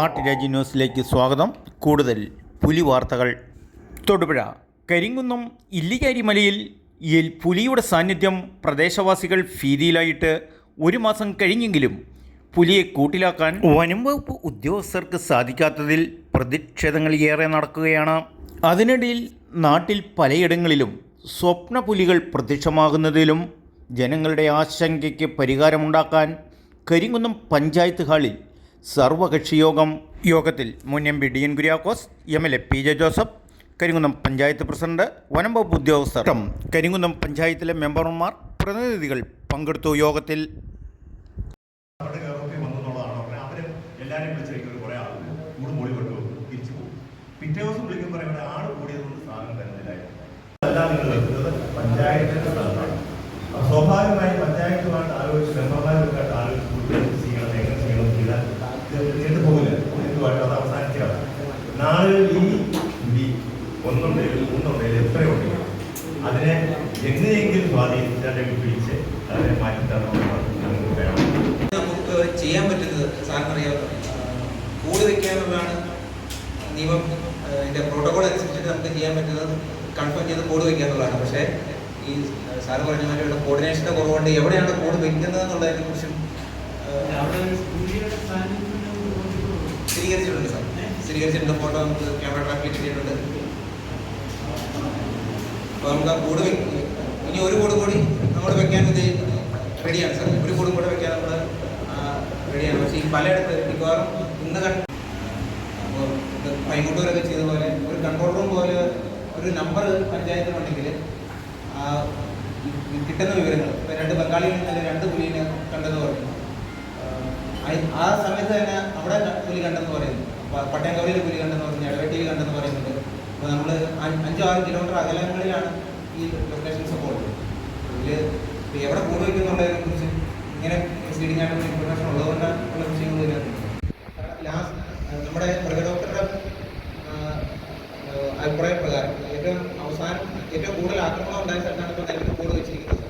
നാട്ടുരാജ്യ ന്യൂസിലേക്ക് സ്വാഗതം. കൂടുതൽ പുലി വാർത്തകൾ. തൊടുപുഴ കരിങ്കുന്നം ഇല്ലിക്കാരി മലയിൽ പുലിയുടെ സാന്നിധ്യം പ്രദേശവാസികൾ ഭീതിയിലായിട്ട് ഒരു മാസം കഴിഞ്ഞെങ്കിലും പുലിയെ കൂട്ടിലാക്കാൻ വനം വകുപ്പ് ഉദ്യോഗസ്ഥർക്ക് സാധിക്കാത്തതിൽ പ്രതിഷേധങ്ങൾ ഏറെ നടക്കുകയാണ്. അതിനിടയിൽ നാട്ടിൽ പലയിടങ്ങളിലും സ്വപ്ന പുലികൾ പ്രത്യക്ഷമാകുന്നതിലും ജനങ്ങളുടെ ആശങ്കയ്ക്ക് പരിഹാരമുണ്ടാക്കാൻ കരിങ്കുന്നം പഞ്ചായത്ത് ഹാളിൽ സർവകക്ഷി യോഗത്തിൽ മുൻ M P D N Kuriakose, MLA PJ Joseph, Karimkunnam panchayat president, വനം വകുപ്പ് ഉദ്യോഗസ്ഥർ, കരിങ്കുന്നം പഞ്ചായത്തിലെ മെമ്പർമാർ, പ്രതിനിധികൾ പങ്കെടുത്തു. യോഗത്തിൽ സ്വാഭാവികമായി പഞ്ചായത്തുമായിട്ട് ആലോചിച്ച് മെമ്പർമാരുമായിട്ട് ആലോചിച്ച് ചെയ്യണം, എങ്ങനെ ചെയ്യണം ചെയ്താൽ ചെണ്ടു പോകില്ല. ഇതുമായിട്ട് അത് അവസാനിച്ചാണ്. നാളെ ഈ ഒന്നുണ്ടെങ്കിൽ എത്രയുണ്ട് അതിനെ എങ്ങനെയെങ്കിലും സ്വാധീനിച്ചാൽ പിടിച്ച് അതിനെ മാറ്റിത്തരണം വേണം. നമുക്ക് ചെയ്യാൻ പറ്റുന്നത് സാറിനറിയാം, കൂട് വയ്ക്കാനുള്ളതാണ് നിയമം. ഇതിൻ്റെ പ്രോട്ടോകോൾ അനുസരിച്ചിട്ട് നമുക്ക് ചെയ്യാൻ പറ്റുന്നത് കൺഫേം ചെയ്ത് കൂട് വയ്ക്കാന്നുള്ളതാണ്. പക്ഷേ ഈ സാറ് പറഞ്ഞ മാതിരി ഇവിടെ കോർഡിനേഷൻ്റെ കുറവുകൊണ്ട് എവിടെയാണ് കൂട് വയ്ക്കുന്നത് എന്നുള്ളതിനെ കുറിച്ചും സ്ഥിരീകരിച്ചിട്ടുണ്ട് സാർ. സ്ഥിരീകരിച്ചിട്ടുണ്ട്. ഫോട്ടോ നമുക്ക് ക്യാമറ ട്രാക്കിൽ കിട്ടിയിട്ടുണ്ട്. അപ്പോൾ നമുക്ക് ആ കൂട് ഇനി ഒരു കൂട് കൂടി നമ്മൾ വെക്കാൻ ഇത് റെഡിയാണ് സാർ. ഒരു കൂടും കൂടെ വെക്കാൻ നമ്മൾ റെഡിയാണ്. പക്ഷേ ഈ പലയിടത്ത് മിക്കവാറും ഇന്ന് അപ്പോൾ പൈമുട്ടൂരൊക്കെ ചെയ്ത പോലെ ഒരു കൺട്രോൾ റൂം പോലെ ഒരു നമ്പർ പഞ്ചായത്തിനുണ്ടെങ്കിൽ കിട്ടുന്ന വിവരങ്ങൾ, ഇപ്പം 2 ബംഗാളിയിൽ നിന്ന് 2 പുലിനെ കണ്ടെന്ന് പറയുന്നു. ആ സമയത്ത് തന്നെ അവിടെ പുലി കണ്ടെന്ന് പറയുന്നു. പട്ടയംകവലിയിൽ പുലി കണ്ടെന്ന് പറയുന്നു, എടവെട്ടിയിൽ കണ്ടെന്ന് പറയുന്നുണ്ട്. അപ്പോൾ നമ്മൾ 5-6 കിലോമീറ്റർ അകലങ്ങളിലാണ് ഈ ലൊക്കേഷൻസ് ഒക്കെ ഉള്ളത്. ഇതിൽ എവിടെ കൂട് വയ്ക്കുന്നുള്ളതിനെ കുറിച്ച് ഇങ്ങനെ സീഡിംഗ് ആയിട്ടുള്ള ഇൻഫർമേഷൻ ഉള്ളതുകൊണ്ടാണ് ഉള്ള വിഷയങ്ങൾ വരുന്നത്. ലാസ്റ്റ് നമ്മുടെ മൃഗഡോക്ടറുടെ അഭിപ്രായ പ്രകാരം ഏറ്റവും കൂടുതൽ ആക്രമണം ഉണ്ടായ സ്ഥലത്താണ് ഇപ്പോൾ നിലവിൽ കൂട് വെച്ചിരിക്കുന്നത്.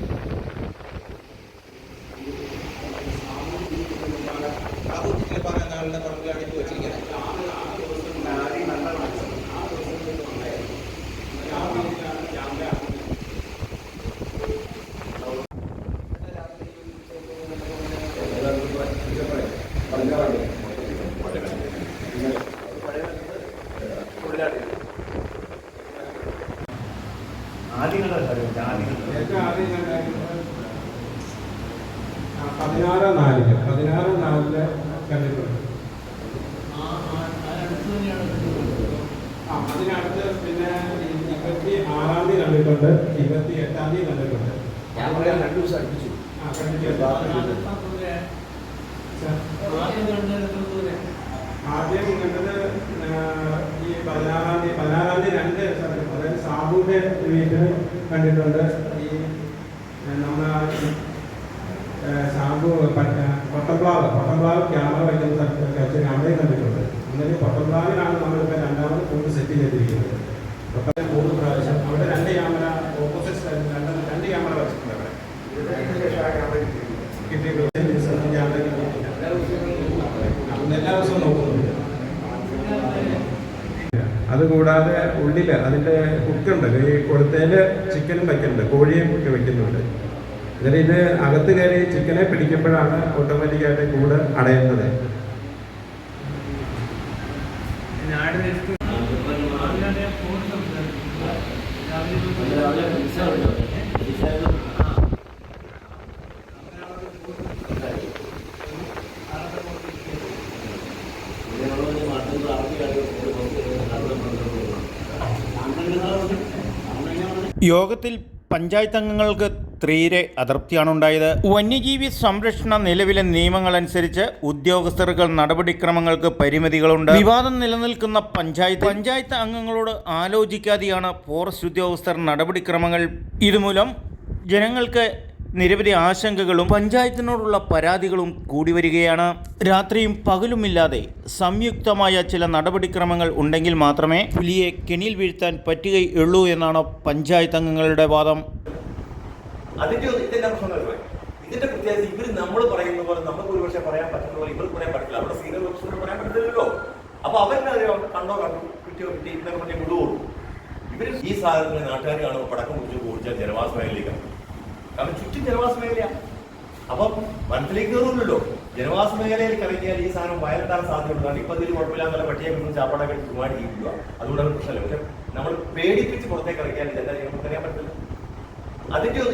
ചിലപ്പോൾ നാളുടെ പറമ്പിലാണ് ഇപ്പോൾ വെച്ചിരിക്കുന്നത്. പതിനാറ് നാലില് കണ്ടിട്ടുണ്ട്. അതിനടുത്ത് പിന്നെ 26-ാം തീയതി കണ്ടിട്ടുണ്ട്, 28-ാം തീയതി കണ്ടിട്ടുണ്ട്. ആദ്യം കണ്ടത് ഈ 16-ാം തീയതി 2 സ്ഥലം, അതായത് സാബുവിന്റെ വീട്ടിൽ കണ്ടിട്ടുണ്ട്. ഈ നമ്മുടെ സാബു പൊട്ടംപ്ലാവ് ക്യാമറ വയ്ക്കുന്ന സ്ഥലത്ത് അവിടെയും കണ്ടിട്ടുണ്ട്. അങ്ങനെ പൊട്ടംപ്ലാവിലാണ് നമ്മളിപ്പോൾ രണ്ടാമത് കൂട് സെറ്റ് ചെയ്തിരിക്കുന്നത്. 3 പ്രാവശ്യം അവിടെ 2 ക്യാമറ ഓപ്പോസിറ്റ് സ്ഥലത്ത് 2 ക്യാമറ വെച്ചിട്ടുണ്ട്. എല്ലാ ദിവസവും നോക്കുന്നുണ്ട്. അതുകൂടാതെ ഉള്ളിൽ അതിൻ്റെ കുക്കുണ്ട്, ഈ കൊടുത്തതിൽ ചിക്കനും വയ്ക്കുന്നുണ്ട്, കോഴിയും ഒക്കെ വയ്ക്കുന്നുണ്ട്. എന്നിട്ട് ഇത് അകത്ത് കയറി ചിക്കനെ പിടിക്കുമ്പോഴാണ് ഓട്ടോമാറ്റിക്കായിട്ട് കൂട് അടയുന്നത്. യോഗത്തിൽ പഞ്ചായത്ത് അംഗങ്ങൾക്ക് തീരെ അതൃപ്തിയാണുണ്ടായത്. വന്യജീവി സംരക്ഷണ നിലവിലെ നിയമങ്ങളനുസരിച്ച് ഉദ്യോഗസ്ഥർക്ക് നടപടിക്രമങ്ങൾക്ക് പരിമിതികളുണ്ട്. വിവാദം നിലനിൽക്കുന്ന പഞ്ചായത്ത് അംഗങ്ങളോട് ആലോചിക്കാതെയാണ് ഫോറസ്റ്റ് ഉദ്യോഗസ്ഥർ നടപടിക്രമങ്ങൾ. ഇതുമൂലം ജനങ്ങൾക്ക് നിരവധി ആശങ്കകളും പഞ്ചായത്തിനോടുള്ള പരാതികളും കൂടി വരികയാണ്. രാത്രിയും പകലുമില്ലാതെ സംയുക്തമായ ചില നടപടിക്രമങ്ങൾ ഉണ്ടെങ്കിൽ മാത്രമേ പുലിയെ കെണിയിൽ വീഴ്ത്താൻ പറ്റുകയുള്ളൂ എന്നാണ് പഞ്ചായത്ത് അംഗങ്ങളുടെ വാദം. ഇതിന്റെ പ്രത്യേകത ഇവർ നമ്മൾ പറയുന്ന പോലെ നമുക്ക് ഒരുപക്ഷെ പറയാൻ പറ്റുന്ന പോലെ ഇവർക്ക് പറയാൻ പറ്റില്ല. അവിടെ സീനിയർ ഓഫീസറിന് പറയാൻ പറ്റില്ലല്ലോ. അപ്പൊ അവരുടെ കണ്ടോ കിട്ടിയോ കിട്ടി ഇതൊക്കെ പറഞ്ഞ് വിടുവോളൂ. ഇവര് ഈ സാധനത്തിന് നാട്ടുകാർ കാണുമ്പോൾ പടക്കം കുറിച്ച് ഓടിച്ചാൽ ജനവാസ മേഖലയിലേക്കാണ്. കാരണം ചുറ്റും ജനവാസ മേഖലയാണ്. അപ്പം മനസ്സിലേക്ക് കയറുമല്ലോ. ജനവാസ മേഖലയിൽ കറങ്ങിയാൽ ഈ സാധനം വയലിട്ടാൻ സാധ്യതയുണ്ട്. കാരണം ഇപ്പം ഇതിൽ കുഴപ്പമില്ലാന്നുള്ള പട്ടിയെ കിട്ടുന്ന ചാപ്പാടൊക്കെ ചുമ്മാടി ജീവിക്കുക. അതുകൊണ്ട് അത് പ്രശ്നമല്ല. പക്ഷെ നമ്മൾ പേടിപ്പിച്ച് പുറത്തേക്ക് ഇറങ്ങിയാൽ ഇതെല്ലാം നമുക്ക് അറിയാൻ പറ്റില്ല.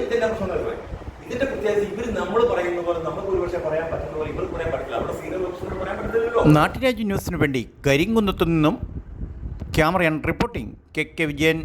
ഇതെല്ലാം പ്രശ്നം പറയുന്നത്. ഇതിന്റെ പ്രത്യേകത ഇവർ നമ്മൾ പറയുന്ന പോലെ നമുക്ക് ഒരുപക്ഷെ പറയാൻ പറ്റുന്ന പോലെ ഇവർക്ക് പറയാൻ പറ്റില്ല. അവിടെ സീനിയർ ഓഫീസർക്ക് പറയാൻ പറ്റില്ലല്ലോ. നാട്ടുരാജ്യ ന്യൂസിനു വേണ്ടി കരിങ്കുന്നത്തു നിന്നും ക്യാമറയാൻ റിപ്പോർട്ടിംഗ് കെ വിജയൻ.